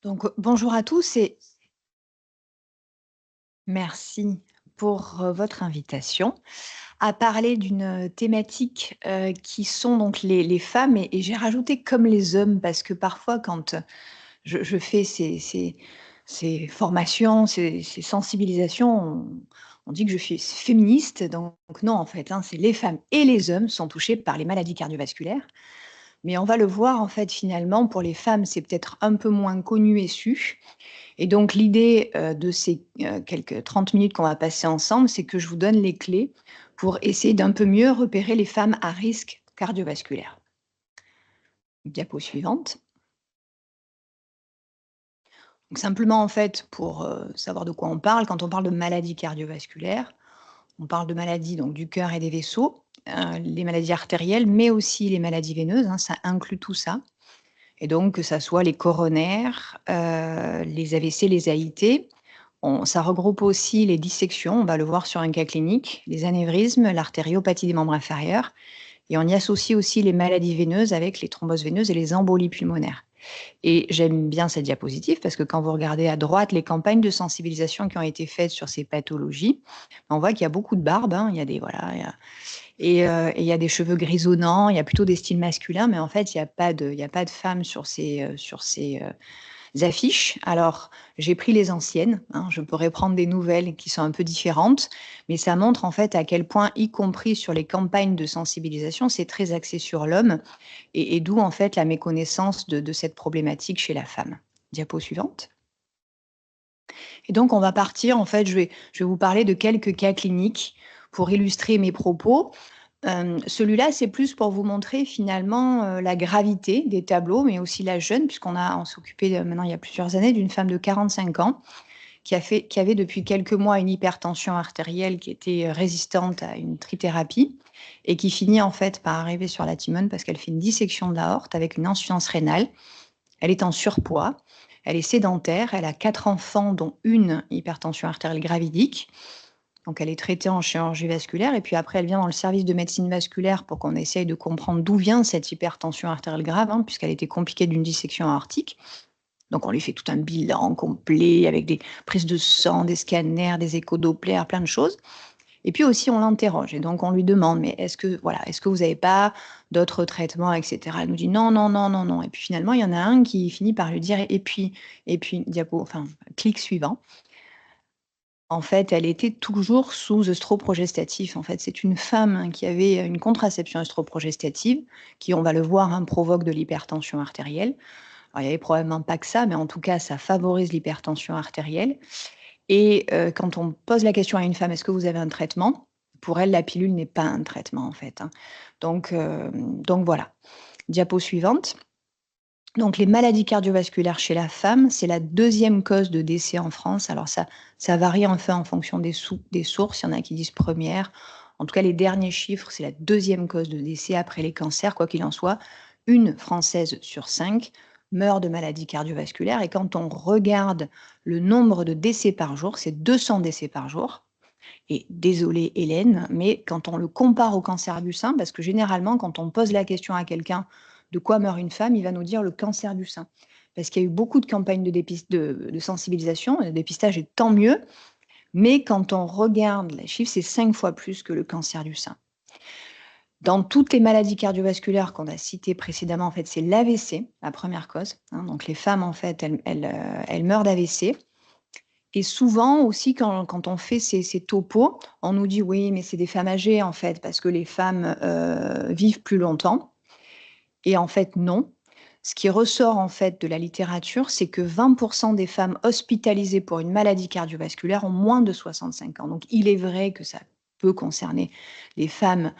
Bonjour à tous et merci pour, votre invitation à parler d'une, thématique, qui sont donc les femmes et j'ai rajouté comme les hommes parce que parfois quand, je fais ces formations, ces sensibilisations, on dit que je suis féministe, donc non en fait, hein, c'est les femmes et les hommes sont touchés par les maladies cardiovasculaires. Mais on va le voir en fait finalement pour les femmes, c'est peut-être un peu moins connu et su. Et donc l'idée, de ces, quelques 30 minutes qu'on va passer ensemble, c'est que je vous donne les clés pour essayer d'un peu mieux repérer les femmes à risque cardiovasculaire. Diapo suivante. Donc simplement en fait pour, savoir de quoi on parle, quand on parle de maladies cardiovasculaires, on parle de maladies donc du cœur et des vaisseaux, les maladies artérielles, mais aussi les maladies veineuses, hein, ça inclut tout ça. Et donc que ça soit les coronaires, les AVC, les AIT. Ça regroupe aussi les dissections, on va le voir sur un cas clinique, les anévrismes, l'artériopathie des membres inférieurs et on y associe aussi les maladies veineuses avec les thromboses veineuses et les embolies pulmonaires. Et j'aime bien cette diapositive parce que quand vous regardez à droite les campagnes de sensibilisation qui ont été faites sur ces pathologies, on voit qu'il y a beaucoup de barbe, hein, il y a des voilà, et il y a des cheveux grisonnants, il y a plutôt des styles masculins, mais en fait, il y a pas de femmes sur ces, affiches. Alors, j'ai pris les anciennes, hein, je pourrais prendre des nouvelles qui sont un peu différentes, mais ça montre en fait à quel point, y compris sur les campagnes de sensibilisation, c'est très axé sur l'homme et d'où en fait la méconnaissance de cette problématique chez la femme. Diapo suivante. Et donc on va partir en fait, je vais vous parler de quelques cas cliniques pour illustrer mes propos. Celui-là, c'est plus pour vous montrer finalement, la gravité des tableaux, mais aussi la jeune, on s'est occupé, maintenant il y a plusieurs années, d'une femme de 45 ans qui avait depuis quelques mois une hypertension artérielle qui était, résistante à une trithérapie et qui finit en fait par arriver sur la Timone parce qu'elle fait une dissection de l'aorte avec une insuffisance rénale. Elle est en surpoids, elle est sédentaire, elle a 4 enfants dont une hypertension artérielle gravidique. Donc elle est traitée en chirurgie vasculaire et puis après elle vient dans le service de médecine vasculaire pour qu'on essaye de comprendre d'où vient cette hypertension artérielle grave, hein, puisqu'elle était compliquée d'une dissection aortique. Donc on lui fait tout un bilan complet avec des prises de sang, des scanners, des échos Doppler, plein de choses. Et puis aussi on l'interroge et donc on lui demande: «Mais est-ce que voilà, est-ce que vous avez pas d'autres traitements?» et cetera. Elle nous dit: «Non, non, non, non, non» et puis finalement il y en a un qui finit par lui dire: et puis diapo enfin clic suivant. En fait, elle était toujours sous œstroprogestatif. En fait, c'est une femme qui avait une contraception œstroprogestative qui, on va le voir, hein, provoque de l'hypertension artérielle. Alors, il y avait probablement pas que ça, mais en tout cas, ça favorise l'hypertension artérielle et quand on pose la question à une femme: «Est-ce que vous avez un traitement?» Pour elle, la pilule n'est pas un traitement, en fait, hein. Donc voilà. Diapo suivante. Donc les maladies cardiovasculaires chez la femme, c'est la deuxième cause de décès en France. Alors ça varie enfin en fonction des sources. Il y en a qui disent première. En tout cas, les derniers chiffres, c'est la deuxième cause de décès après les cancers. Quoi qu'il en soit, une Française sur 5 meurt de maladies cardiovasculaires et quand on regarde le nombre de décès par jour, c'est 200 décès par jour et désolée Hélène, mais quand on le compare au cancer du sein, parce que généralement quand on pose la question à quelqu'un: «De quoi meurt une femme?» il va nous dire: «Le cancer du sein». Parce qu'il y a eu beaucoup de campagnes de sensibilisation, dépistage et tant mieux, mais quand on regarde les chiffres, c'est 5 fois plus que le cancer du sein. Dans toutes les maladies cardiovasculaires qu'on a citées précédemment, en fait, c'est l'AVC, la première cause, hein, donc les femmes en fait, elles meurent d'AVC et souvent aussi quand on fait ces topos, on nous dit: «Oui, mais c'est des femmes âgées en fait, parce que les femmes, vivent plus longtemps» et en fait non. Ce qui ressort en fait de la littérature, c'est que 20 des femmes hospitalisées pour une maladie cardiovasculaire ont moins de 65 ans. Donc il est vrai que ça peut concerner les femmes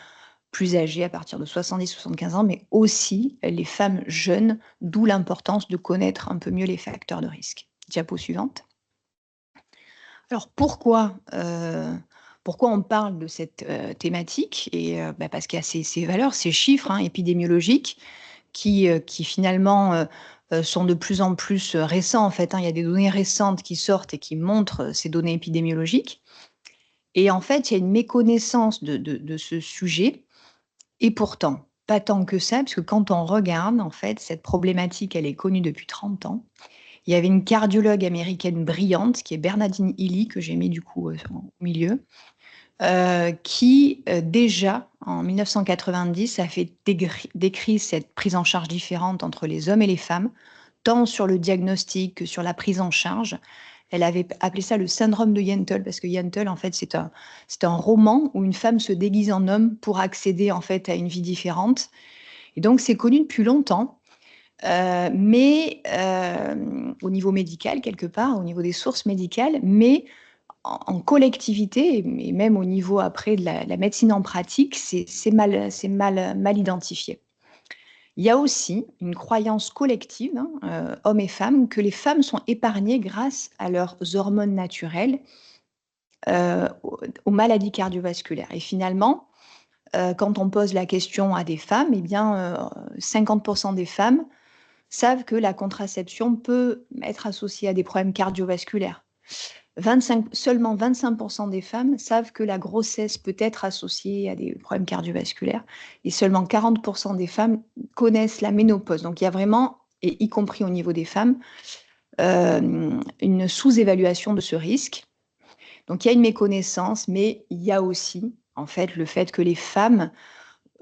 plus âgées à partir de 70-75 ans, mais aussi les femmes jeunes, d'où l'importance de connaître un peu mieux les facteurs de risque. Diapo suivante. Alors pourquoi on parle de cette, thématique et parce qu'il y a ces valeurs, ces chiffres, hein, épidémiologiques qui finalement, sont de plus en plus, récents en fait, hein. Il y a des données récentes qui sortent et qui montrent, ces données épidémiologiques et en fait, il y a une méconnaissance de ce sujet et pourtant, pas tant que ça, puisque quand on regarde en fait, cette problématique, elle est connue depuis 30 ans. Il y avait une cardiologue américaine brillante qui est Bernadine Healy, que j'ai mis du coup, au milieu, qui, déjà en 1990 a fait décrit cette prise en charge différente entre les hommes et les femmes, tant sur le diagnostic que sur la prise en charge. Elle avait appelé ça le syndrome de Yentl, parce que Yentl, en fait, c'est un roman où une femme se déguise en homme pour accéder, en fait, à une vie différente. Et donc c'est connu depuis longtemps, mais au niveau médical quelque part, au niveau des sources médicales, mais en collectivité et même au niveau après de la médecine en pratique, c'est mal identifié. Il y a aussi une croyance collective, hein, hommes et femmes, que les femmes sont épargnées grâce à leurs hormones naturelles, aux maladies cardiovasculaires et finalement, quand on pose la question à des femmes, eh bien, 50 des femmes savent que la contraception peut être associée à des problèmes cardiovasculaires. Seulement 25 des femmes savent que la grossesse peut être associée à des problèmes cardiovasculaires et seulement 40 des femmes connaissent la ménopause. Donc il y a vraiment, et y compris au niveau des femmes, une sous-évaluation de ce risque. Donc il y a une méconnaissance, mais il y a aussi, en fait, le fait que les femmes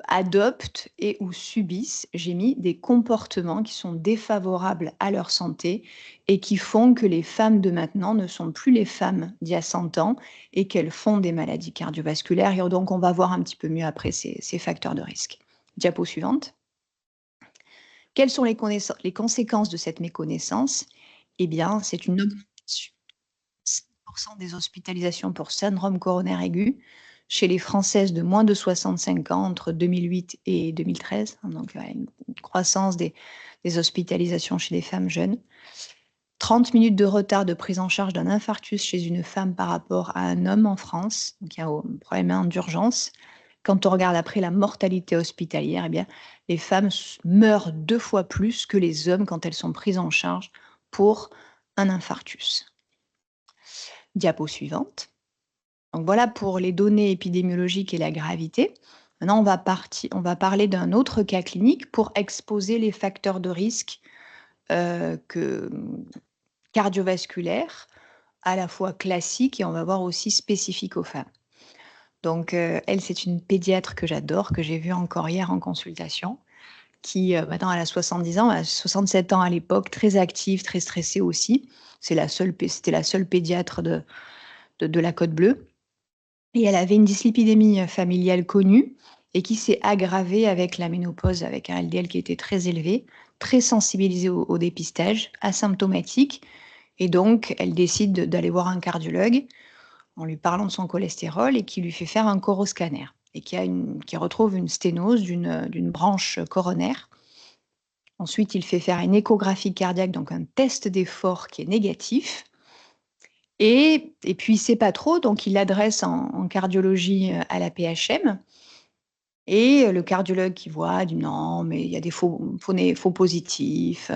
adoptent et ou subissent, j'ai mis, des comportements qui sont défavorables à leur santé et qui font que les femmes de maintenant ne sont plus les femmes d'il y a 100 ans et qu'elles font des maladies cardiovasculaires. Et donc, on va voir un petit peu mieux après ces facteurs de risque. Diapo suivante. Quelles sont les conséquences de cette méconnaissance? Eh bien, c'est une augmentation de 5% des hospitalisations pour syndrome coronaire aigu chez les Françaises de moins de 65 ans entre 2008 et 2013. Donc, une croissance des hospitalisations chez les femmes jeunes. 30 minutes de retard de prise en charge d'un infarctus chez une femme par rapport à un homme en France. Donc, il y a un problème d'urgence. Quand on regarde après la mortalité hospitalière, eh bien, les femmes meurent 2 fois plus que les hommes quand elles sont prises en charge pour un infarctus. Diapo suivante. Donc voilà pour les données épidémiologiques et la gravité. Maintenant, on va parler d'un autre cas clinique pour exposer les facteurs de risque cardiovasculaires, à la fois classiques et on va voir aussi spécifiques aux femmes. Donc, elle, c'est une pédiatre que j'adore, que j'ai vue encore hier en consultation, qui maintenant elle a 70 ans, elle a 67 ans à l'époque, très active, très stressée aussi. C'était la seule pédiatre de la Côte Bleue. Et elle avait une dyslipidémie familiale connue et qui s'est aggravée avec la ménopause, avec un LDL qui était très élevé, très sensibilisée au dépistage, asymptomatique. Et donc, elle décide d'aller voir un cardiologue en lui parlant de son cholestérol et qui lui fait faire un coroscanner et qui retrouve une sténose d'une branche coronaire. Ensuite, il fait faire une échographie cardiaque, donc un test d'effort qui est négatif. Et puis, il ne sait pas trop, donc il l'adresse en cardiologie à la PHM. Et le cardiologue qui voit dit non, mais il y a des faux positifs.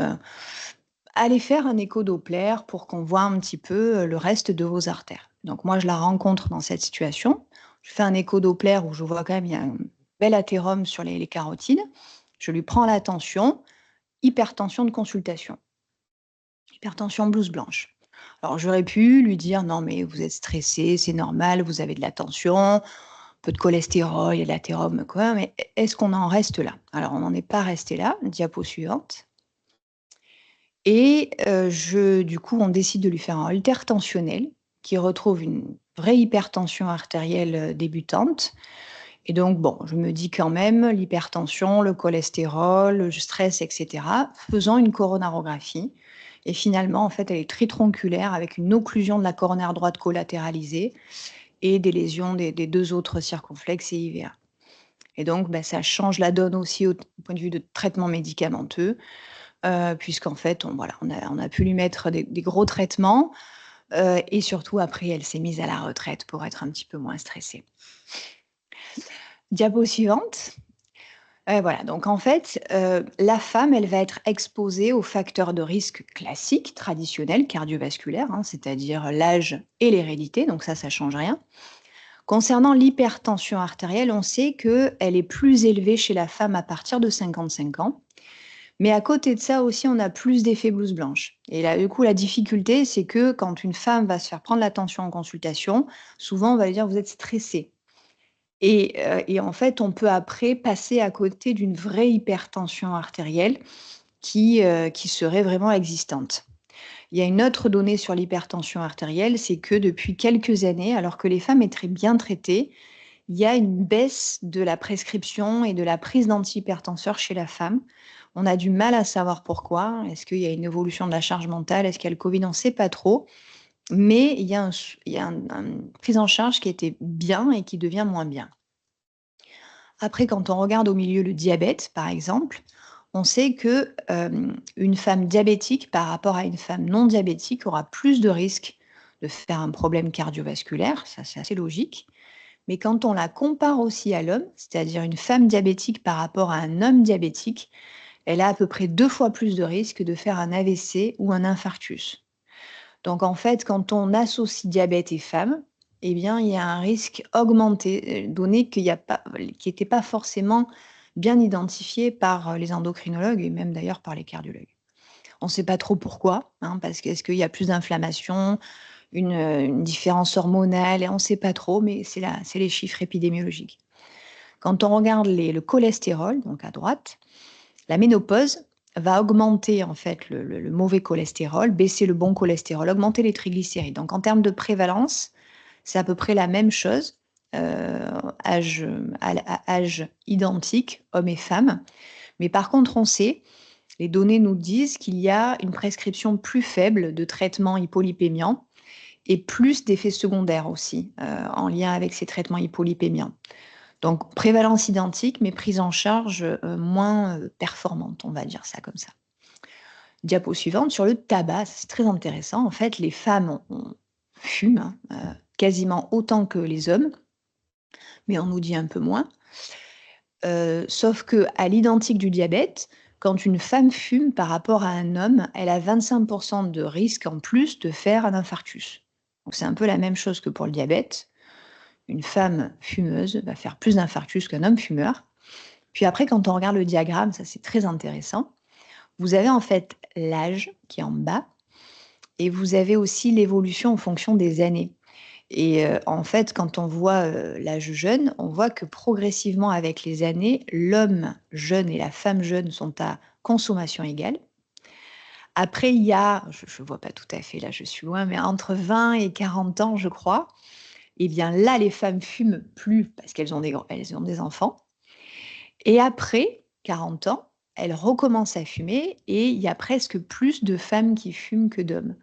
Allez faire un écho Doppler pour qu'on voit un petit peu le reste de vos artères. Donc, moi, je la rencontre dans cette situation. Je fais un écho Doppler où je vois quand même il y a un bel athérome sur les carotides. Je lui prends la tension, hypertension de consultation. Hypertension blouse blanche. Alors j'aurais pu lui dire: «Non mais vous êtes stressé, c'est normal, vous avez de la tension, un peu de cholestérol, il y a de l'athérome quoi, mais est-ce qu'on en reste là?» Alors on n'en est pas resté là, diapo suivante. Et du coup, on décide de lui faire un holter tensionnel qui retrouve une vraie hypertension artérielle, débutante. Et donc bon, je me dis quand même l'hypertension, le cholestérol, le stress et cetera. Faisons une coronarographie et finalement, en fait, elle est tritronculaire avec une occlusion de la coronaire droite collatéralisée et des lésions des 2 autres circonflexes et IVA. Et donc, bah, ça change la donne aussi au point de vue de traitement médicamenteux, puisqu'en fait, on a pu lui mettre des gros traitements, et surtout après, elle s'est mise à la retraite pour être un petit peu moins stressée. Diapo suivante. Voilà, donc en fait, la femme, elle va être exposée aux facteurs de risque classiques, traditionnels, cardiovasculaires, hein, c'est-à-dire l'âge et l'hérédité, donc ça change rien. Concernant l'hypertension artérielle, on sait qu'elle est plus élevée chez la femme à partir de 55 ans, Mais à côté de ça aussi, on a plus d'effets blouse blanche. Et là, du coup, la difficulté, c'est que quand une femme va se faire prendre la tension en consultation, souvent on va lui dire: «Vous êtes stressée». Et en fait, on peut après passer à côté d'une vraie hypertension artérielle qui serait vraiment existante. Il y a une autre donnée sur l'hypertension artérielle, c'est que depuis quelques années, alors que les femmes étaient bien traitées, il y a une baisse de la prescription et de la prise d'antihypertenseurs chez la femme. On a du mal à savoir pourquoi. Est-ce qu'il y a une évolution de la charge mentale? Est-ce qu'il y a le Covid? On ne sait pas trop. Mais il y a une prise en charge qui était bien et qui devient moins bien. Après, quand on regarde au milieu le diabète, par exemple, on sait que une femme diabétique par rapport à une femme non diabétique aura plus de risques de faire un problème cardiovasculaire, ça c'est assez logique. Mais quand on la compare aussi à l'homme, c'est-à-dire une femme diabétique par rapport à un homme diabétique, elle a à peu près 2 fois plus de risques de faire un AVC ou un infarctus. Donc en fait, quand on associe diabète et femme, eh bien, il y a un risque augmenté, donné qu'il y a pas qui n'était pas forcément bien identifié par, les endocrinologues et même d'ailleurs par les cardiologues. On ne sait pas trop pourquoi, hein, parce qu'est-ce qu'il y a plus d'inflammation, une différence hormonale et on ne sait pas trop, mais c'est les chiffres épidémiologiques. Quand on regarde le cholestérol, donc à droite, la ménopause va augmenter en fait le mauvais cholestérol, baisser le bon cholestérol, augmenter les triglycérides. Donc en termes de prévalence, c'est à peu près la même chose, âge, à âge identique, hommes et femmes. Mais par contre, on sait, les données nous disent qu'il y a une prescription plus faible de traitements hypolipémiants et plus d'effets secondaires aussi, en lien avec ces traitements hypolipémiants. Donc prévalence identique, mais prise en charge, moins, performante, on va dire ça comme ça. Diapo suivante, sur le tabac, c'est très intéressant. En fait, les femmes fument, hein, quasiment autant que les hommes, mais on nous dit un peu moins. Sauf que à l'identique du diabète, quand une femme fume par rapport à un homme, elle a 25 de risque en plus de faire un infarctus. Donc c'est un peu la même chose que pour le diabète. Une femme fumeuse va faire plus d'infarctus qu'un homme fumeur. Puis après, quand on regarde le diagramme, ça c'est très intéressant. Vous avez en fait l'âge qui est en bas et vous avez aussi l'évolution en fonction des années. Et en fait, quand on voit, l'âge jeune, on voit que progressivement avec les années, l'homme jeune et la femme jeune sont à consommation égale. Après, il y a, je vois pas tout à fait, là je suis loin, mais entre 20 et 40 ans, je crois, et bien là, les femmes fument plus parce elles ont des enfants. Et après 40 ans, elles recommencent à fumer et il y a presque plus de femmes qui fument que d'hommes.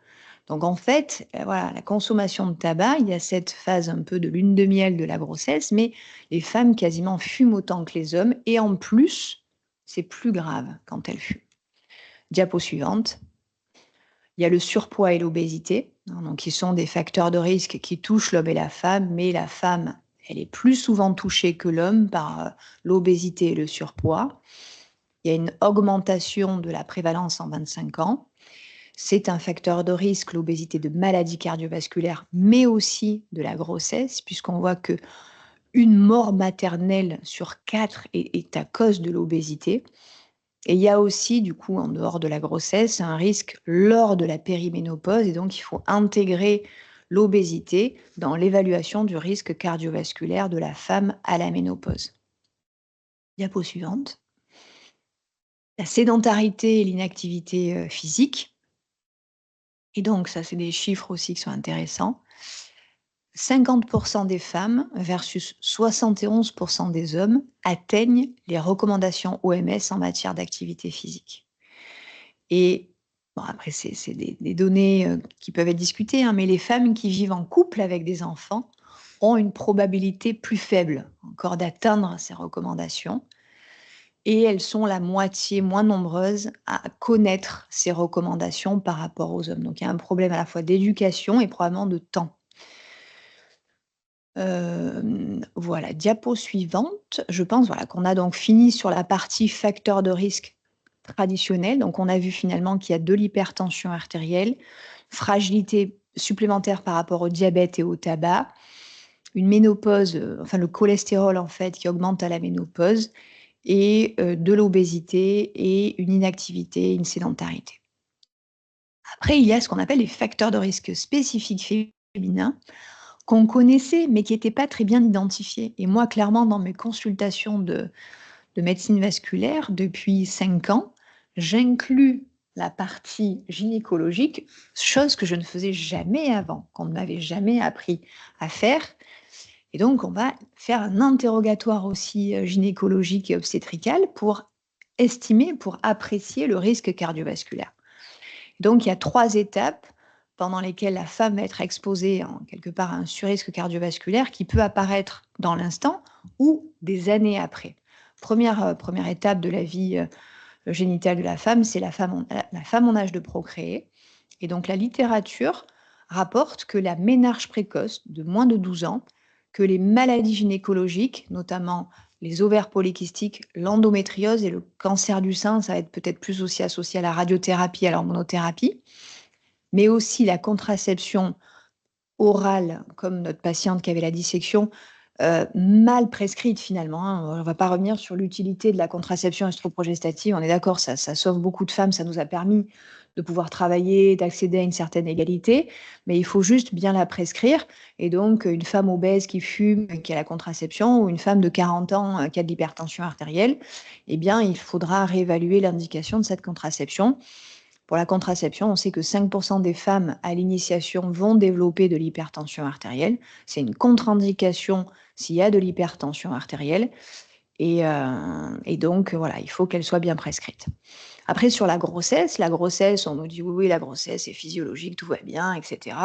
Donc en fait, voilà, la consommation de tabac, il y a cette phase un peu de lune de miel de la grossesse, mais les femmes quasiment fument autant que les hommes et en plus, c'est plus grave quand elles fument. Diapo suivante. Il y a le surpoids et l'obésité, hein, donc qui sont des facteurs de risque qui touchent l'homme et la femme, mais la femme, elle est plus souvent touchée que l'homme par, l'obésité et le surpoids. Il y a une augmentation de la prévalence en 25 ans. C'est un facteur de risque, l'obésité, de maladies cardiovasculaires, mais aussi de la grossesse, puisqu'on voit que une mort maternelle sur 4 est à cause de l'obésité. Et il y a aussi, du coup, en dehors de la grossesse, un risque lors de la périménopause et donc il faut intégrer l'obésité dans l'évaluation du risque cardiovasculaire de la femme à la ménopause. Diapo suivante. La sédentarité et l'inactivité, physique. Et donc ça, c'est des chiffres aussi qui sont intéressants. 50 des femmes versus 71 des hommes atteignent les recommandations OMS en matière d'activité physique. Et bon, après, c'est des données qui peuvent être discutées, hein, mais les femmes qui vivent en couple avec des enfants ont une probabilité plus faible encore d'atteindre ces recommandations. Et elles sont la moitié moins nombreuses à connaître ces recommandations par rapport aux hommes. Donc il y a un problème à la fois d'éducation et probablement de temps. Voilà, diapo suivante. Je pense, voilà, qu'on a donc fini sur la partie facteurs de risque traditionnels. Donc on a vu finalement qu'il y a de l'hypertension artérielle, fragilité supplémentaire par rapport au diabète et au tabac, une ménopause, enfin le cholestérol en fait qui augmente à la ménopause et de l'obésité et une inactivité, une sédentarité. Après, il y a ce qu'on appelle les facteurs de risque spécifiques féminins qu'on connaissait, mais qui n'étaient pas très bien identifiés. Et moi, clairement, dans mes consultations de médecine vasculaire, depuis 5 ans, j'inclus la partie gynécologique, chose que je ne faisais jamais avant, qu'on ne m'avait jamais appris à faire. Et donc, on va faire un interrogatoire aussi gynécologique et obstétrical pour estimer, pour apprécier le risque cardiovasculaire. Donc, il y a 3 étapes pendant lesquelles la femme va être exposée en quelque part à un surrisque cardiovasculaire qui peut apparaître dans l'instant ou des années après. Première étape de la vie génitale de la femme, c'est la femme en âge de procréer. Et donc, la littérature rapporte que la ménarche précoce de moins de 12 ans, que les maladies gynécologiques, notamment les ovaires polykystiques, l'endométriose et le cancer du sein, ça va être peut-être plus aussi associé à la radiothérapie, à l'hormonothérapie, mais aussi la contraception orale, comme notre patiente qui avait la dissection, mal prescrite finalement, hein. On ne va pas revenir sur l'utilité de la contraception œstroprogestative, on est d'accord, ça sauve beaucoup de femmes, ça nous a permis de pouvoir travailler, d'accéder à une certaine égalité, mais il faut juste bien la prescrire. Et donc, une femme obèse qui fume, qui a la contraception, ou une femme de 40 ans qui a de l'hypertension artérielle, eh bien, il faudra réévaluer l'indication de cette contraception. Pour la contraception, on sait que 5% des femmes à l'initiation vont développer de l'hypertension artérielle. C'est une contre-indication s'il y a de l'hypertension artérielle. Et donc, voilà, il faut qu'elle soit bien prescrite. Après, sur la grossesse, on nous dit oui, la grossesse est physiologique, tout va bien, etc.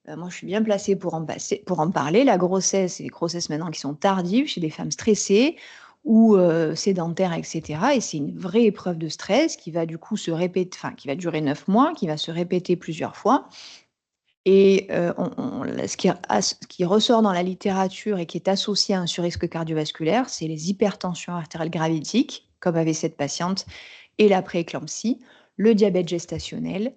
Moi, je suis bien placée pour en parler. La grossesse, c'est des grossesses maintenant qui sont tardives chez des femmes stressées ou sédentaires, etc. Et c'est une vraie épreuve de stress qui va du coup se répéter, enfin, qui va durer 9 mois, qui va se répéter plusieurs fois. Et ce qui ressort dans la littérature et qui est associé à un surrisque cardiovasculaire, c'est les hypertensions artérielles gravitiques, comme avait cette patiente, et la prééclampsie, le diabète gestationnel,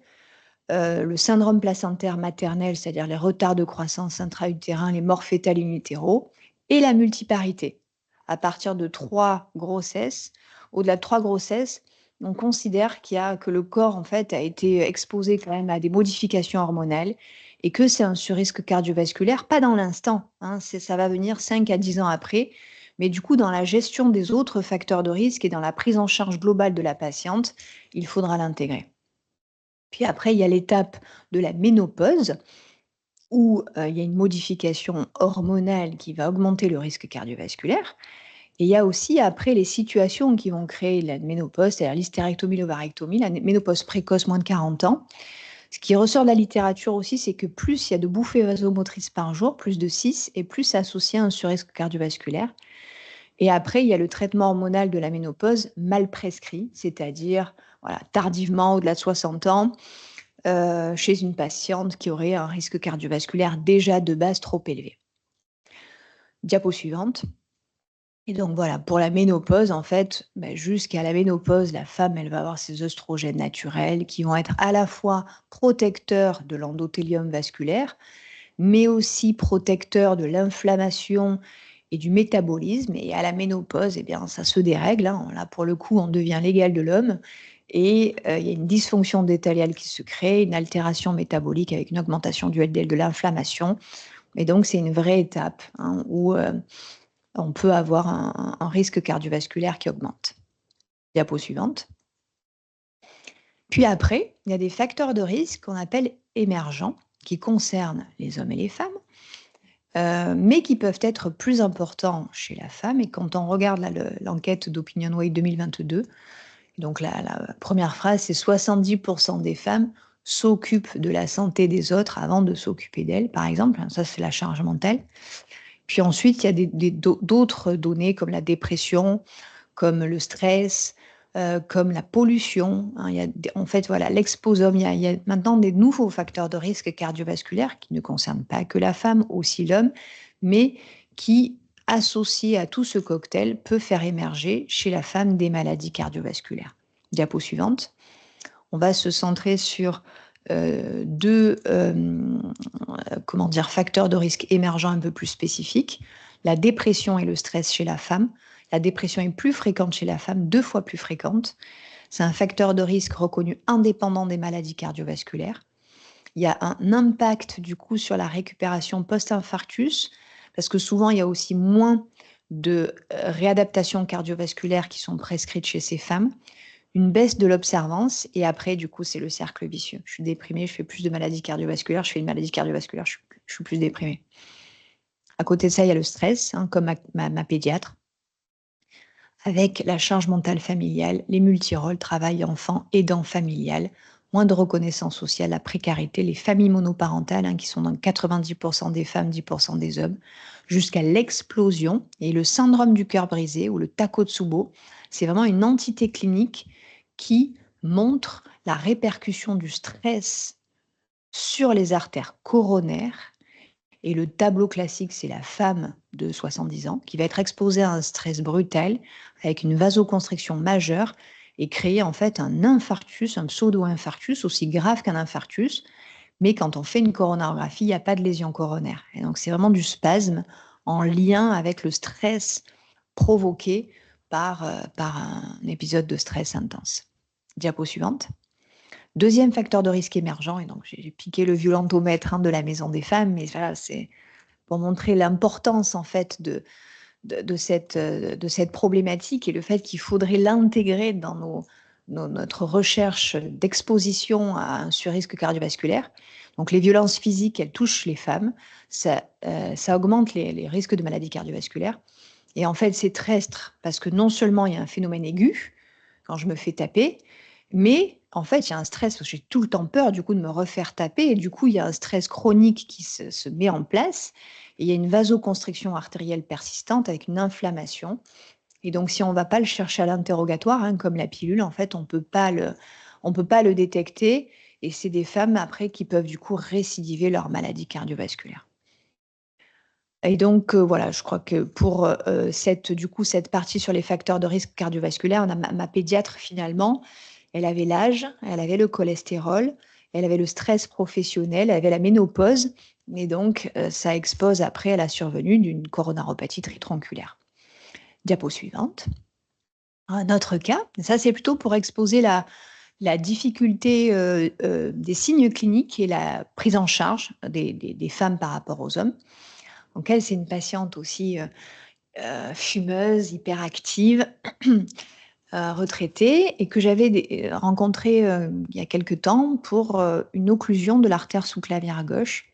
le syndrome placentaire maternel, c'est-à-dire les retards de croissance intra-utérins, les morts fétales in utero, et la multiparité. À partir de 3 grossesses, au-delà de 3 grossesses, on considère que le corps en fait a été exposé quand même à des modifications hormonales et que c'est un surrisque cardiovasculaire, pas dans l'instant, hein, ça va venir 5 à 10 ans après, mais du coup dans la gestion des autres facteurs de risque et dans la prise en charge globale de la patiente, il faudra l'intégrer. Puis après, il y a l'étape de la ménopause où, il y a une modification hormonale qui va augmenter le risque cardiovasculaire. Et il y a aussi après les situations qui vont créer la ménopause, c'est-à-dire l'hystérectomie, l'ovarectomie, la ménopause précoce moins de 40 ans. Ce qui ressort de la littérature aussi, c'est que plus il y a de bouffées vasomotrices par jour, plus de 6 et plus c'est associé à un surrisque cardiovasculaire. Et après, il y a le traitement hormonal de la ménopause mal prescrit, c'est-à-dire voilà, tardivement, au-delà de 60 ans, chez une patiente qui aurait un risque cardiovasculaire déjà de base trop élevé. Diapo suivante. Et donc voilà, pour la ménopause, en fait, jusqu'à la ménopause, la femme, elle va avoir ses œstrogènes naturels qui vont être à la fois protecteurs de l'endothélium vasculaire, mais aussi protecteurs de l'inflammation et du métabolisme. Et à la ménopause, eh bien, ça se dérègle, hein. Là, pour le coup, on devient l'égal de l'homme. Et il y a une dysfonction endothéliale qui se crée, une altération métabolique avec une augmentation du LDL, de l'inflammation. Et donc, c'est une vraie étape, hein, où on peut avoir un risque cardiovasculaire qui augmente. Diapo suivante. Puis après, il y a des facteurs de risque qu'on appelle émergents, qui concernent les hommes et les femmes, mais qui peuvent être plus importants chez la femme. Et quand on regarde l'enquête d'OpinionWay 2022, donc la première phrase, c'est 70% des femmes s'occupent de la santé des autres avant de s'occuper d'elles, par exemple. Ça, c'est la charge mentale. Puis ensuite, il y a d'autres données comme la dépression, comme le stress, comme la pollution, hein. En fait, voilà, l'exposome, il y a maintenant des nouveaux facteurs de risque cardiovasculaire qui ne concernent pas que la femme, aussi l'homme, mais qui, associés à tout ce cocktail, peut faire émerger chez la femme des maladies cardiovasculaires. Diapo suivante. On va se centrer sur 2 facteurs de risque émergents un peu plus spécifiques, la dépression et le stress chez la femme. La dépression est plus fréquente chez la femme, 2 fois plus fréquente. C'est un facteur de risque reconnu indépendant des maladies cardiovasculaires. Il y a un impact du coup sur la récupération post-infarctus, parce que souvent il y a aussi moins de réadaptations cardiovasculaires qui sont prescrites chez ces femmes, une baisse de l'observance et après du coup c'est le cercle vicieux. Je suis déprimée, je fais plus de maladies cardiovasculaires, je fais une maladie cardiovasculaire, je suis plus déprimée. À côté de ça, il y a le stress, hein, comme ma pédiatre, avec la charge mentale familiale, les multirôles, travail, enfant, aidant familial, moins de reconnaissance sociale, la précarité, les familles monoparentales, hein, qui sont dans 90% des femmes, 10% des hommes, jusqu'à l'explosion. Et le syndrome du cœur brisé ou le Takotsubo, c'est vraiment une entité clinique qui montre la répercussion du stress sur les artères coronaires. Et le tableau classique, c'est la femme de 70 ans qui va être exposée à un stress brutal avec une vasoconstriction majeure et créer en fait un infarctus, un pseudo-infarctus aussi grave qu'un infarctus. Mais quand on fait une coronarographie, il n'y a pas de lésion coronaire. Et donc c'est vraiment du spasme en lien avec le stress provoqué par un épisode de stress intense. Diapo suivante. Deuxième facteur de risque émergent, et donc j'ai piqué le violentomètre, hein, de la Maison des femmes, mais voilà, c'est pour montrer l'importance en fait de cette problématique et le fait qu'il faudrait l'intégrer dans notre recherche d'exposition à un surrisque cardiovasculaire. Donc les violences physiques, elles touchent les femmes, ça augmente les risques de maladies cardiovasculaires. Et en fait, c'est terrestre parce que non seulement il y a un phénomène aigu quand je me fais taper, mais en fait, il y a un stress, parce que j'ai tout le temps peur du coup de me refaire taper et du coup, il y a un stress chronique qui se met en place et il y a une vasoconstriction artérielle persistante avec une inflammation. Et donc, si on ne va pas le chercher à l'interrogatoire, hein, comme la pilule, en fait, on peut pas le détecter et c'est des femmes après qui peuvent du coup récidiver leur maladie cardiovasculaire. Et donc, voilà, je crois que pour, cette partie sur les facteurs de risque cardiovasculaire, on a ma pédiatre finalement, elle avait l'âge, elle avait le cholestérol, elle avait le stress professionnel, elle avait la ménopause et donc, ça expose après à la survenue d'une coronaropathie tritronculaire. Diapo suivante. Un autre cas, ça c'est plutôt pour exposer la difficulté, des signes cliniques et la prise en charge des femmes par rapport aux hommes. Donc elle, c'est une patiente aussi, fumeuse, hyperactive, retraitée et que j'avais rencontrée, il y a quelque temps pour, une occlusion de l'artère sous-clavière gauche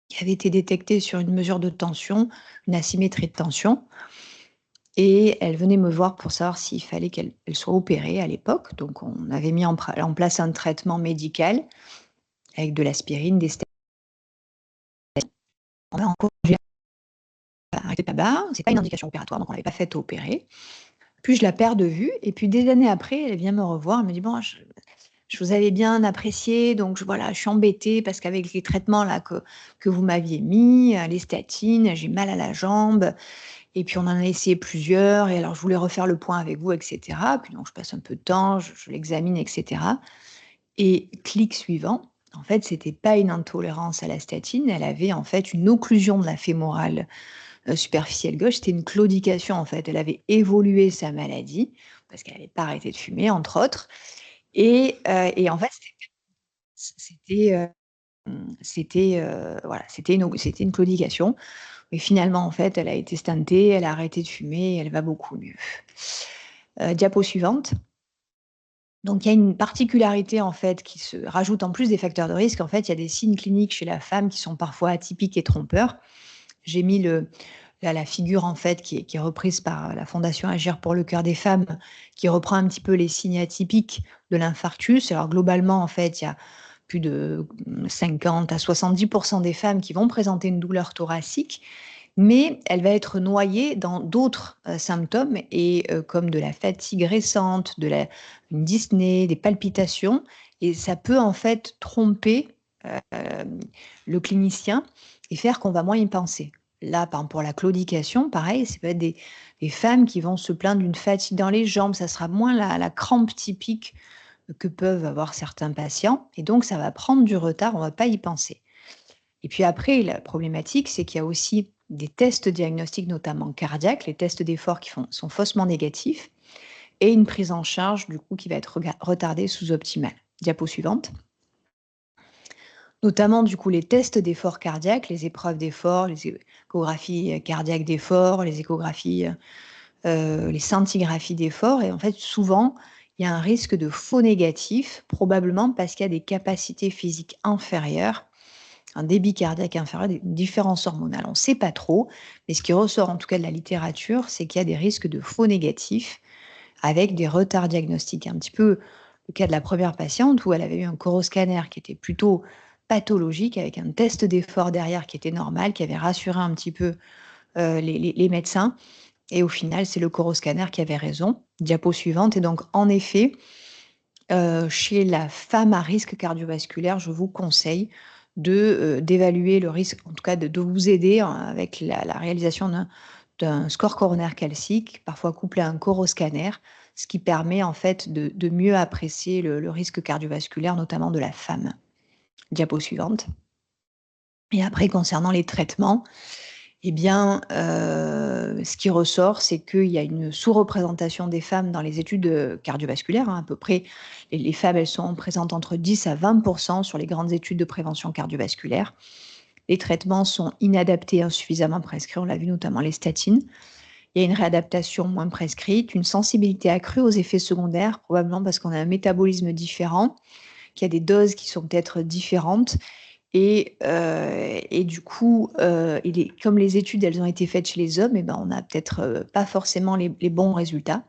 qui avait été détectée sur une mesure de tension, une asymétrie de tension et elle venait me voir pour savoir s'il fallait qu'elle soit opérée à l'époque. Donc on avait mis en place un traitement médical avec de l'aspirine, des stéroïdes. On a encouragé à arrêter le tabac, c'est pas une indication opératoire, donc on l'avait pas faite opérer. Puis je la perds de vue et puis des années après, elle vient me revoir, elle me dit: «Bon, je vous avais bien apprécié, donc voilà, je suis embêtée parce qu'avec les traitements là que vous m'aviez mis, les statines, j'ai mal à la jambe et puis on en a essayé plusieurs et alors je voulais refaire le point avec vous et cetera». Puis donc je passe un peu de temps, je l'examine et cetera et clic suivant, en fait, c'était pas une intolérance à la statine, elle avait en fait une occlusion de la fémorale superficielle gauche, c'était une claudication en fait. Elle avait évolué sa maladie, parce qu'elle n'avait pas arrêté de fumer entre autres et en fait c'était, voilà, c'était une claudication et finalement en fait elle a été stentée, elle a arrêté de fumer et elle va beaucoup mieux. Diapo suivante. Donc il y a une particularité en fait qui se rajoute en plus des facteurs de risque. En fait, il y a des signes cliniques chez la femme qui sont parfois atypiques et trompeurs. J'ai mis la figure en fait qui est reprise par la fondation Agir pour le cœur des femmes, qui reprend un petit peu les signes atypiques de l'infarctus. Alors globalement, en fait, il y a plus de 50 à 70 des femmes qui vont présenter une douleur thoracique, mais elle va être noyée dans d'autres, symptômes et comme de la fatigue récente, une dyspnée, des palpitations et ça peut en fait tromper, le clinicien et faire qu'on va moins y penser. Là, par exemple, pour la claudication, pareil, ça peut être des femmes qui vont se plaindre d'une fatigue dans les jambes, ça sera moins la crampe typique que peuvent avoir certains patients et donc ça va prendre du retard, on va pas y penser. Et puis après, la problématique, c'est qu'il y a aussi des tests diagnostiques, notamment cardiaques, les tests d'effort sont faussement négatifs, et une prise en charge du coup qui va être retardée, sous-optimale. Diapo suivante. Notamment du coup les tests d'effort cardiaque, les épreuves d'effort, les échographies cardiaques d'effort, les échographies, les scintigraphies d'effort, et en fait souvent il y a un risque de faux négatif, probablement parce qu'il y a des capacités physiques inférieures, un débit cardiaque inférieur, des différences hormonales. On ne sait pas trop, mais ce qui ressort en tout cas de la littérature, c'est qu'il y a des risques de faux négatifs avec des retards diagnostiques. Un petit peu le cas de la première patiente où elle avait eu un coroscanner qui était plutôt pathologique, avec un test d'effort derrière qui était normal, qui avait rassuré un petit peu les médecins. Et au final, c'est le coroscanner qui avait raison. Diapo suivante. Et donc, en effet, chez la femme à risque cardiovasculaire, je vous conseille d'évaluer le risque, en tout cas de vous aider avec la réalisation d'un score coronaire calcique, parfois couplé à un coroscanner, ce qui permet en fait de mieux apprécier le risque cardiovasculaire, notamment de la femme. Diapo suivante. Et après, concernant les traitements, eh bien, ce qui ressort, c'est qu'il y a une sous-représentation des femmes dans les études cardiovasculaires, hein, à peu près. Les femmes, elles sont présentes entre 10 à 20% sur les grandes études de prévention cardiovasculaire. Les traitements sont inadaptés et insuffisamment prescrits, on l'a vu notamment les statines. Il y a une réadaptation moins prescrite, une sensibilité accrue aux effets secondaires, probablement parce qu'on a un métabolisme différent, qu'il y a des doses qui sont peut-être différentes. Et du coup, comme les études, elles ont été faites chez les hommes, eh ben, on n'a peut-être pas forcément les bons résultats.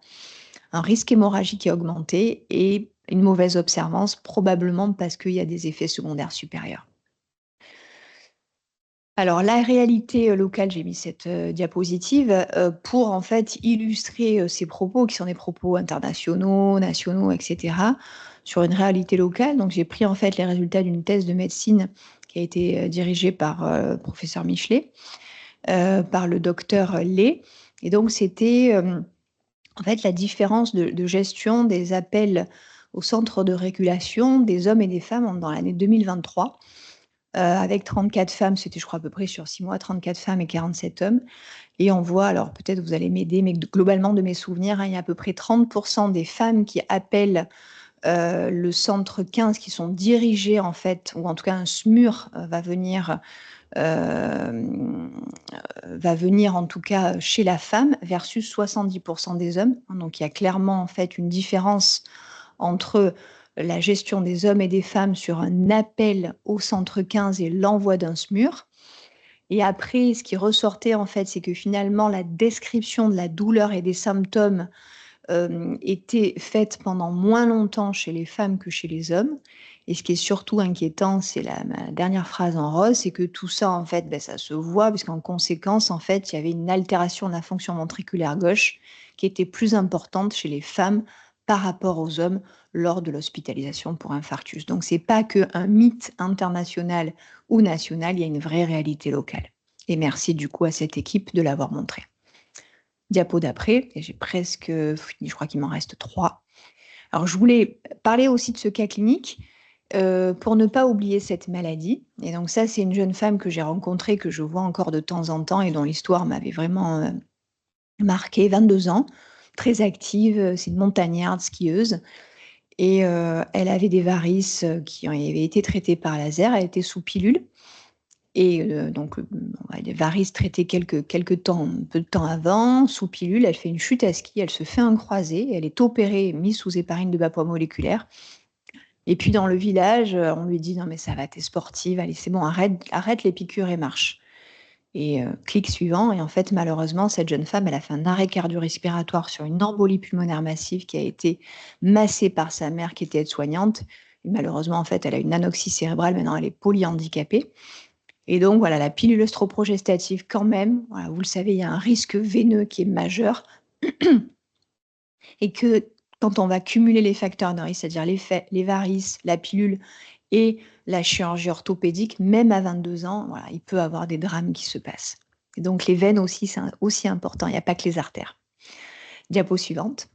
Un risque hémorragique qui a augmenté et une mauvaise observance, probablement parce qu'il y a des effets secondaires supérieurs. Alors la réalité locale, j'ai mis cette diapositive pour en fait illustrer ces propos qui sont des propos internationaux, nationaux, etc., sur une réalité locale. Donc j'ai pris en fait les résultats d'une thèse de médecine qui a été dirigée par le professeur Michelet, par le docteur Lay. Et donc c'était en fait la différence de gestion des appels au centre de régulation des hommes et des femmes dans l'année 2023. Avec 34 femmes, c'était je crois à peu près sur 6 mois, 34 femmes et 47 hommes. Et on voit, alors peut-être vous allez m'aider, mais globalement de mes souvenirs, hein, il y a à peu près 30% des femmes qui appellent le centre 15, qui sont dirigées en fait, ou en tout cas un SMUR va venir en tout cas chez la femme, versus 70% des hommes. Donc il y a clairement en fait une différence entre la gestion des hommes et des femmes sur un appel au centre 15 et l'envoi d'un SMUR. Et après, ce qui ressortait en fait, c'est que finalement la description de la douleur et des symptômes était faite pendant moins longtemps chez les femmes que chez les hommes. Et ce qui est surtout inquiétant, c'est ma dernière phrase en rose, c'est que tout ça, en fait, ça se voit, puisqu'en conséquence, en fait, il y avait une altération de la fonction ventriculaire gauche qui était plus importante chez les femmes par rapport aux hommes lors de l'hospitalisation pour infarctus. Donc, ce n'est pas qu'un mythe international ou national, il y a une vraie réalité locale. Et merci du coup à cette équipe de l'avoir montré. Diapo d'après, et j'ai presque fini, je crois qu'il m'en reste 3. Alors, je voulais parler aussi de ce cas clinique pour ne pas oublier cette maladie. Et donc ça, c'est une jeune femme que j'ai rencontrée, que je vois encore de temps en temps et dont l'histoire m'avait vraiment marquée, 22 ans, très active, c'est une montagnarde skieuse. Et elle avait des varices qui avaient été traitées par laser, elle était sous pilule. Et donc des varices traitées quelques temps, un peu de temps avant, sous pilule, elle fait une chute à ski, elle se fait un croisé, elle est opérée, mise sous héparine de bas poids moléculaire. Et puis dans le village, on lui dit: «Non mais ça va, tu es sportive, allez c'est bon, arrête les piqûres et marche». Et clic suivant, et en fait malheureusement cette jeune femme, elle a fait un arrêt cardio-respiratoire sur une embolie pulmonaire massive qui a été massée par sa mère qui était aide-soignante. Et malheureusement en fait elle a une anoxie cérébrale, maintenant elle est polyhandicapée. Et donc voilà, la pilule œstroprogestative quand même, voilà, vous le savez, il y a un risque veineux qui est majeur et que quand on va cumuler les facteurs de risque, c'est-à-dire les varices, la pilule et la chirurgie orthopédique, même à 22 ans, voilà, il peut y avoir des drames qui se passent. Et donc les veines aussi, c'est aussi important, il n'y a pas que les artères. Diapo suivante.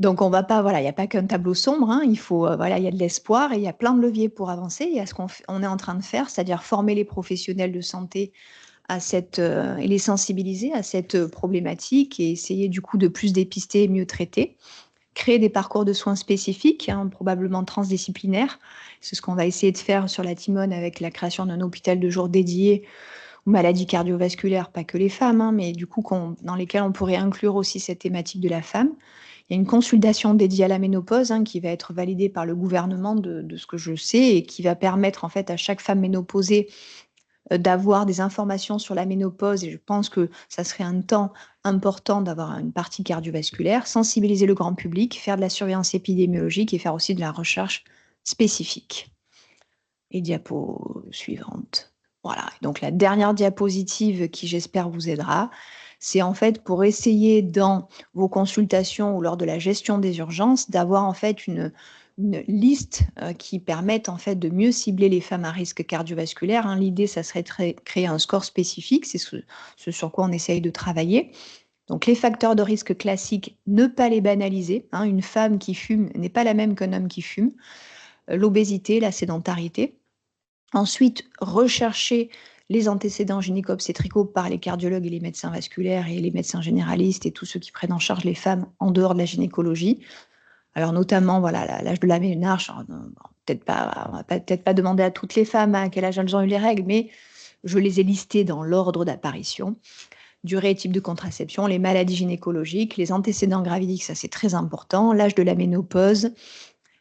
Donc on va pas, voilà, il n'y a pas qu'un tableau sombre, hein, il faut, voilà, il y a de l'espoir et il y a plein de leviers pour avancer. Il y a ce qu'on est en train de faire, c'est-à-dire former les professionnels de santé et les sensibiliser à cette problématique et essayer du coup de plus dépister et mieux traiter. Créer des parcours de soins spécifiques, hein, probablement transdisciplinaires. C'est ce qu'on va essayer de faire sur la Timone avec la création d'un hôpital de jour dédié aux maladies cardiovasculaires, pas que les femmes, hein, mais du coup dans lesquels on pourrait inclure aussi cette thématique de la femme. Il y a une consultation dédiée à la ménopause, hein, qui va être validée par le gouvernement de ce que je sais et qui va permettre en fait à chaque femme ménopausée d'avoir des informations sur la ménopause, et je pense que ça serait un temps important d'avoir une partie cardiovasculaire, sensibiliser le grand public, faire de la surveillance épidémiologique et faire aussi de la recherche spécifique. Et diapo suivante. Voilà, donc la dernière diapositive qui j'espère vous aidera, c'est en fait pour essayer dans vos consultations ou lors de la gestion des urgences d'avoir en fait une liste qui permette en fait de mieux cibler les femmes à risque cardiovasculaire, hein. L'idée, ça serait de créer un score spécifique, c'est ce sur quoi on essaye de travailler. Donc les facteurs de risque classiques, ne pas les banaliser, hein. Une femme qui fume n'est pas la même qu'un homme qui fume. L'obésité, la sédentarité. Ensuite, rechercher les antécédents gynéco-obstétricaux par les cardiologues et les médecins vasculaires et les médecins généralistes et tous ceux qui prennent en charge les femmes en dehors de la gynécologie. Alors notamment, voilà, l'âge de la ménarche, peut-être pas, on va peut-être pas demander à toutes les femmes à quel âge elles ont eu les règles, mais je les ai listées dans l'ordre d'apparition. Durée et type de contraception, les maladies gynécologiques, les antécédents gravidiques, ça c'est très important, l'âge de la ménopause,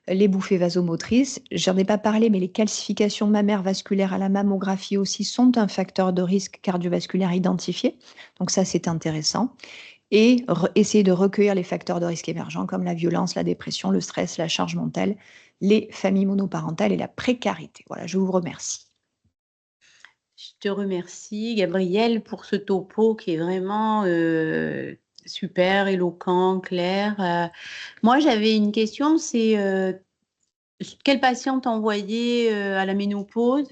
les bouffées vasomotrices. J'en ai pas parlé, mais les calcifications mammaires vasculaires à la mammographie aussi sont un facteur de risque cardiovasculaire identifié. Donc ça, c'est intéressant. Et essayer de recueillir les facteurs de risque émergents comme la violence, la dépression, le stress, la charge mentale, les familles monoparentales et la précarité. Voilà, je vous remercie. Je te remercie, Gabrielle, pour ce topo qui est vraiment super, éloquent, clair. Moi, j'avais une question, c'est quelle patiente envoyer à la ménopause?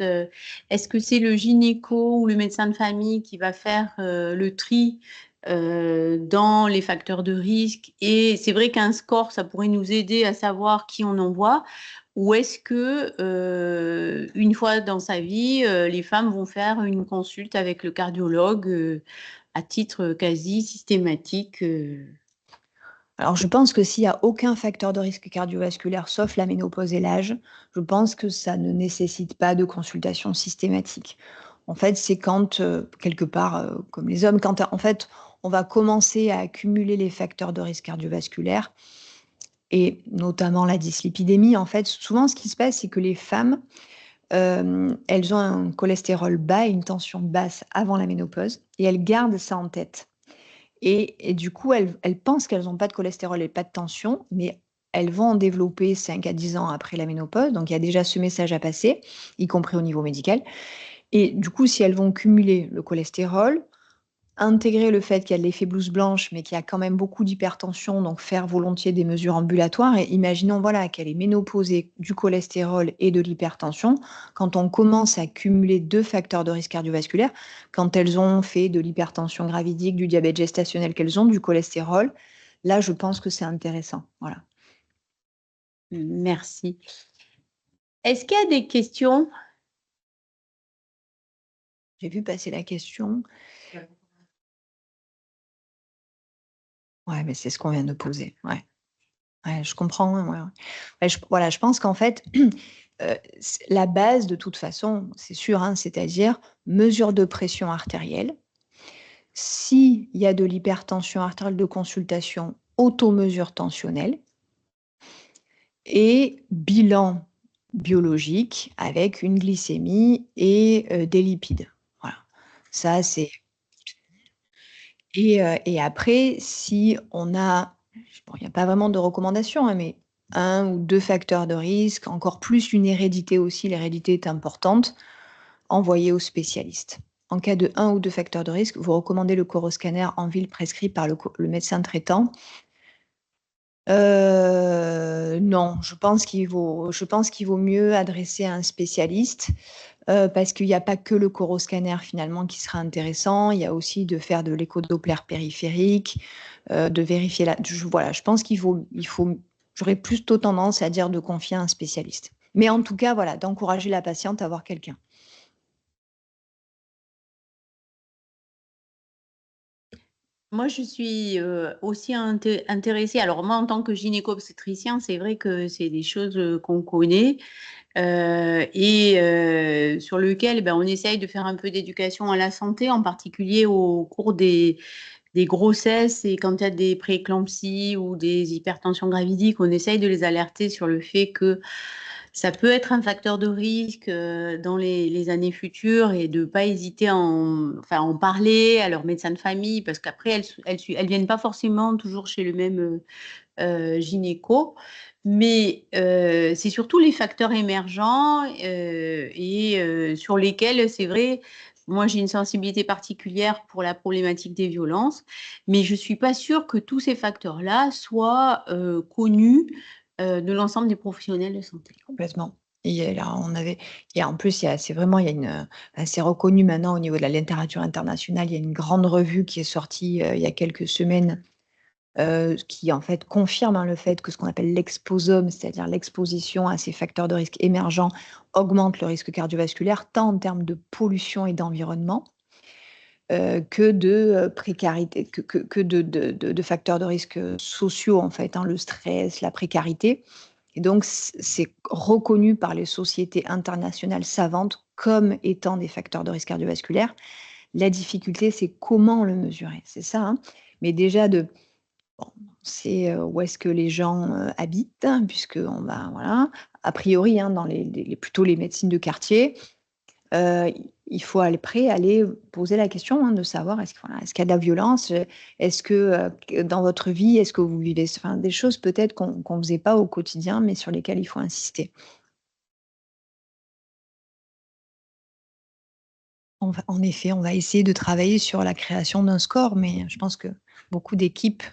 Est-ce que c'est le gynéco ou le médecin de famille qui va faire le tri dans les facteurs de risque? Et c'est vrai qu'un score, ça pourrait nous aider à savoir qui on envoie. Ou est-ce que une fois dans sa vie, les femmes vont faire une consulte avec le cardiologue à titre quasi systématique? Alors, je pense que s'il y a aucun facteur de risque cardiovasculaire, sauf la ménopause et l'âge, je pense que ça ne nécessite pas de consultation systématique. En fait, c'est quand, quelque part, comme les hommes, quand en fait, on va commencer à accumuler les facteurs de risque cardiovasculaire et notamment la dyslipidémie. En fait, souvent, ce qui se passe, c'est que les femmes, elles ont un cholestérol bas et une tension basse avant la ménopause et elles gardent ça en tête. Et du coup, elles pensent qu'elles ont pas de cholestérol et pas de tension, mais elles vont en développer 5 à 10 ans après la ménopause. Donc il y a déjà ce message à passer, y compris au niveau médical. Et du coup, si elles vont cumuler le cholestérol, intégrer le fait qu'il y a de l'effet blouse blanche, mais qu'il y a quand même beaucoup d'hypertension, donc faire volontiers des mesures ambulatoires. Et imaginons voilà, qu'elle est ménopausée, du cholestérol et de l'hypertension. Quand on commence à cumuler 2 facteurs de risque cardiovasculaire, quand elles ont fait de l'hypertension gravidique, du diabète gestationnel, qu'elles ont du cholestérol, là, je pense que c'est intéressant. Voilà. Merci. Est-ce qu'il y a des questions? J'ai vu passer la question. Ouais, mais c'est ce qu'on vient de poser. Ouais. Ouais, je comprends, ouais, ouais. Ouais, voilà, je pense qu'en fait, la base de toute façon, c'est sûr, hein, c'est-à-dire mesure de pression artérielle. S'il y a de l'hypertension artérielle de consultation, automesure tensionnelle et bilan biologique avec une glycémie et des lipides. Voilà. Ça, c'est et après, si on a bon, il y a pas vraiment de recommandations, hein, mais un ou 2 facteurs de risque, encore plus une hérédité aussi, l'hérédité est importante, envoyer au spécialiste. En cas de un ou 2 facteurs de risque, vous recommandez le coroscanner en ville prescrit par le médecin traitant. Non, je pense qu'il vaut mieux adresser à un spécialiste, parce qu'il y a pas que le coroscanner finalement qui sera intéressant. Il y a aussi de faire de l'écho-doppler périphérique, de vérifier voilà, je pense j'aurais plutôt tendance à dire de confier à un spécialiste. Mais en tout cas, voilà, d'encourager la patiente à voir quelqu'un. Moi, je suis, aussi intéressée. Alors moi, en tant que gynéco-obstétricien, c'est vrai que c'est des choses, qu'on connaît, et sur lequel, on essaye de faire un peu d'éducation à la santé, en particulier au cours des grossesses et quand il y a des prééclampsies ou des hypertensions gravidiques, on essaye de les alerter sur le fait que ça peut être un facteur de risque dans les années futures et de ne pas hésiter à en parler à leur médecin de famille parce qu'après, elles viennent pas forcément toujours chez le même gynéco. Mais c'est surtout les facteurs émergents et sur lesquels, c'est vrai, moi j'ai une sensibilité particulière pour la problématique des violences, mais je ne suis pas sûre que tous ces facteurs-là soient connus de l'ensemble des professionnels de santé. Complètement. Et là, en plus, c'est vraiment, il y a c'est reconnu maintenant au niveau de la littérature internationale. Il y a une grande revue qui est sortie, il y a quelques semaines, qui en fait confirme, hein, le fait que ce qu'on appelle l'exposome, c'est-à-dire l'exposition à ces facteurs de risque émergents, augmente le risque cardiovasculaire, tant en termes de pollution et d'environnement, que de, précarité, que de facteurs de risque, sociaux en fait, hein, le stress, la précarité. Et donc c'est reconnu par les sociétés internationales savantes comme étant des facteurs de risque cardiovasculaire. La difficulté, c'est comment le mesurer, c'est ça, hein. Mais déjà bon, c'est, où est-ce que les gens, habitent, hein, puisqu'on va voilà, a priori, hein, dans plutôt les médecines de quartier, il faut aller poser la question, hein, de savoir est-ce qu'il y a de la violence, est-ce que, dans votre vie, est-ce que vous vivez enfin des choses peut-être qu'on faisait pas au quotidien, mais sur lesquelles il faut insister. En effet, on va essayer de travailler sur la création d'un score, mais je pense que beaucoup d'équipes,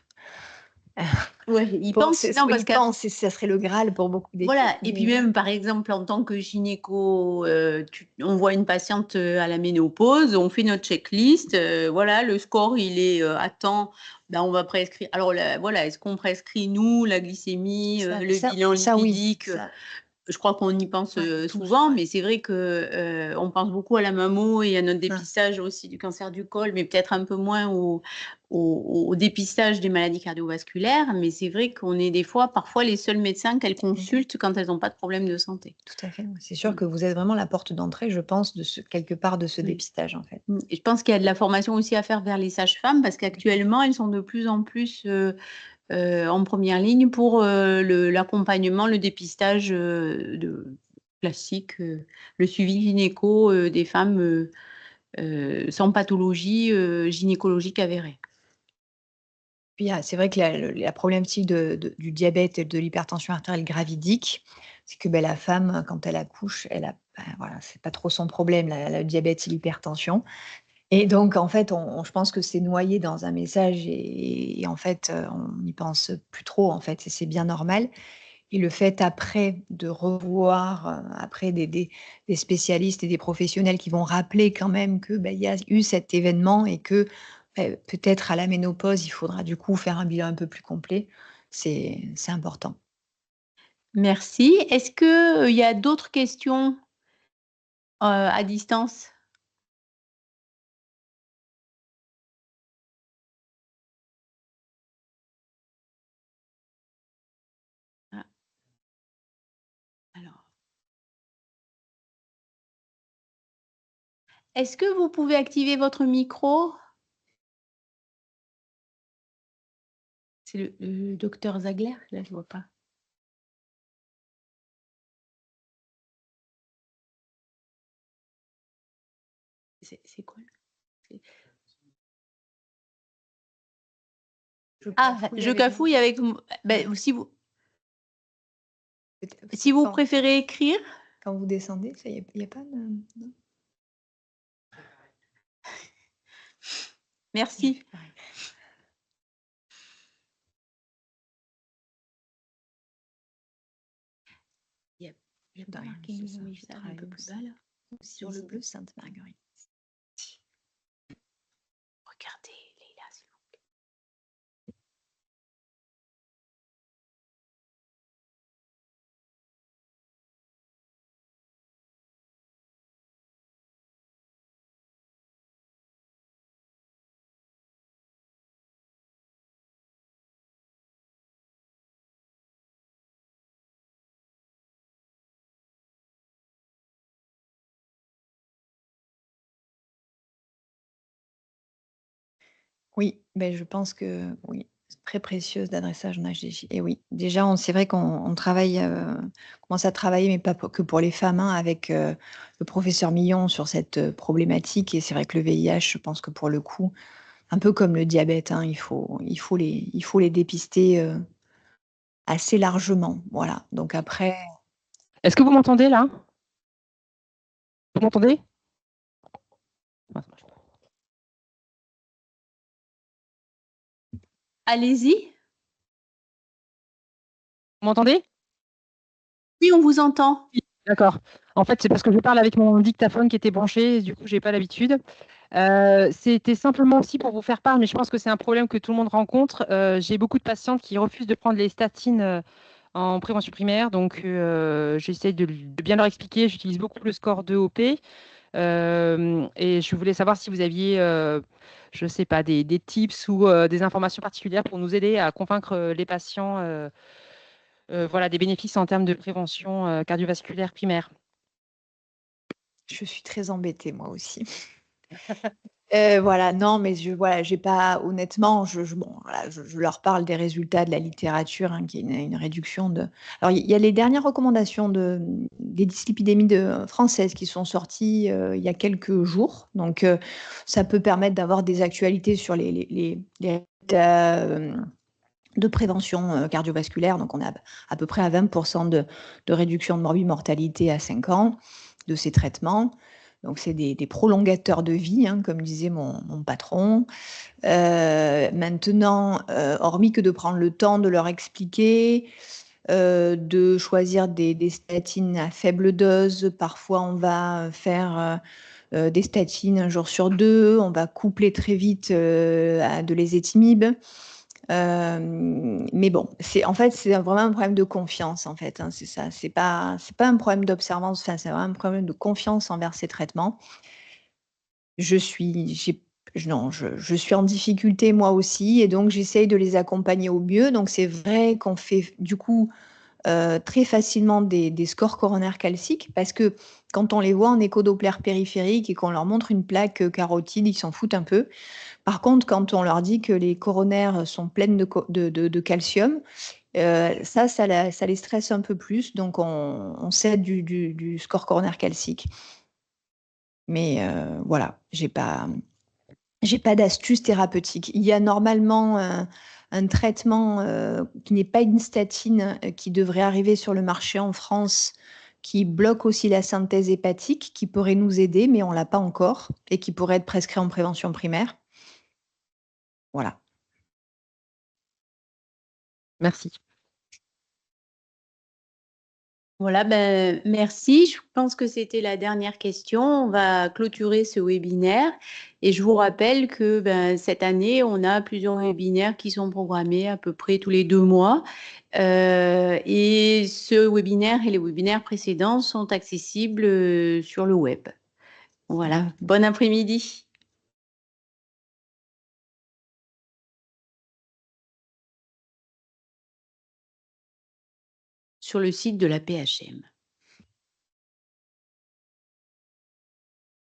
Ouais, ils pensent, non, oui, parce ils que pensent et ça serait le graal pour beaucoup d'équipes, voilà, et puis mais même, par exemple, en tant que gynéco, on voit une patiente à la ménopause, on fait notre checklist, voilà, le score, il est à temps, on va prescrire. Alors, voilà, est-ce qu'on prescrit, nous, la glycémie, le bilan ça oui, lipidique? ça Je crois qu'on y pense ouais, tous, souvent, ouais. mais c'est vrai que on pense beaucoup à la mammo et à notre Hein. dépistage aussi du cancer du col, mais peut-être un peu moins au dépistage des maladies cardiovasculaires. Mais c'est vrai qu'on est des fois, parfois, les seuls médecins qu'elles consultent quand elles n'ont pas de problème de santé. Tout à fait, ouais. C'est sûr Mm. que vous êtes vraiment la porte d'entrée, je pense, quelque part de ce Oui. dépistage, en fait. Et je pense qu'il y a de la formation aussi à faire vers les sages-femmes parce qu'actuellement, elles sont de plus en plus en première ligne pour l'accompagnement, le dépistage classique, le suivi gynéco des femmes sans pathologie gynécologique avérée. Puis, c'est vrai que la problématique du diabète et de l'hypertension artérielle gravidique, c'est que, la femme, quand elle accouche, elle a voilà, c'est pas trop son problème, le diabète et l'hypertension. Et donc en fait, je pense que c'est noyé dans un message et en fait, on n'y pense plus trop, en fait, et c'est bien normal. Et le fait après de revoir, après des spécialistes et des professionnels qui vont rappeler quand même que, il y a eu cet événement et que, peut-être à la ménopause, il faudra du coup faire un bilan un peu plus complet, c'est important. Merci. Est-ce que, il y a d'autres questions, à distance? Ah, alors, est-ce que vous pouvez activer votre micro? C'est le docteur Zagler? Là, je vois pas. C'est quoi? C'est Je Avec moi. cafouille avec m Ouais, si vous peut-être si vous quand préférez écrire? quand vous descendez, ça y a pas de non? J'ai Merci. fait pareil. Il y a j'ai De pas rien, marqué c'est nouveau ça, je message un travaille peu plus bas aussi. là? Sur le bleu Sainte-Marguerite. Regardez, Leïla, s'il vous plaît. Oui, beh, je pense que oui, c'est très précieuse d'adressage en HDJ et oui, déjà c'est vrai qu'on travaille, commence à travailler, mais pas que pour les femmes, hein, avec, le professeur Millon sur cette, problématique et c'est vrai que le VIH, je pense que pour le coup, un peu comme le diabète, hein, il faut les dépister, assez largement, voilà. Donc après Est-ce que vous m'entendez là? Vous m'entendez? Ah, ça marche pas. Allez-y. Vous m'entendez? Oui, on vous entend. Oui, d'accord. En fait, c'est parce que je parle avec mon dictaphone qui était branché, du coup, j'ai pas l'habitude. C'était simplement aussi pour vous faire part, mais je pense que c'est un problème que tout le monde rencontre. J'ai beaucoup de patientes qui refusent de prendre les statines, en prévention primaire, donc j'essaie de bien leur expliquer. J'utilise beaucoup le score 2 OP. Et je voulais savoir si vous aviez, je ne sais pas, des tips ou des informations particulières pour nous aider à convaincre les patients, voilà, des bénéfices en termes de prévention cardiovasculaire primaire. je suis très embêtée moi aussi. Voilà, non, mais voilà, j'ai pas honnêtement, bon, voilà, je leur parle des résultats de la littérature, hein, qui est une réduction de alors il y a les dernières recommandations des dyslipidémies françaises qui sont sorties, il y a quelques jours. Donc, ça peut permettre d'avoir des actualités sur les résultats, de prévention, cardiovasculaire. Donc on est à peu près à 20 de réduction de morbimortalité à 5 ans de ces traitements. Donc c'est des prolongateurs de vie, hein, comme disait mon patron. Maintenant, hormis que de prendre le temps de leur expliquer, de choisir des statines à faible dose. Parfois, on va faire, des statines 1 jour sur 2. On va coupler très vite, à de l'ézetimibe. Mais bon, en fait, c'est vraiment un problème de confiance, en fait, hein, c'est ça. C'est pas un problème d'observance, enfin, c'est vraiment un problème de confiance envers ces traitements. Je suis j'ai non, je suis en difficulté moi aussi et donc j'essaye de les accompagner au mieux. Donc c'est vrai qu'on fait du coup, très facilement des scores coronaires calciques parce que quand on les voit en écho-doppler périphérique et qu'on leur montre une plaque, carotide, ils s'en foutent un peu. Par contre, quand on leur dit que les coronaires sont pleines de calcium, ça les stresse un peu plus, donc on s'aide du score coronaire calcique. Mais voilà, j'ai pas d'astuce thérapeutique. Il y a normalement un traitement, qui n'est pas une statine, qui devrait arriver sur le marché en France, qui bloque aussi la synthèse hépatique, qui pourrait nous aider, mais on l'a pas encore et qui pourrait être prescrit en prévention primaire. Voilà. Merci. Voilà, ben, merci. Je pense que c'était la dernière question. On va clôturer ce webinaire et je vous rappelle que ben, cette année, on a plusieurs webinaires qui sont programmés à peu près tous les 2 mois. Et ce webinaire et les webinaires précédents sont accessibles sur le web. Voilà, bon après-midi. Sur le site de la PHM.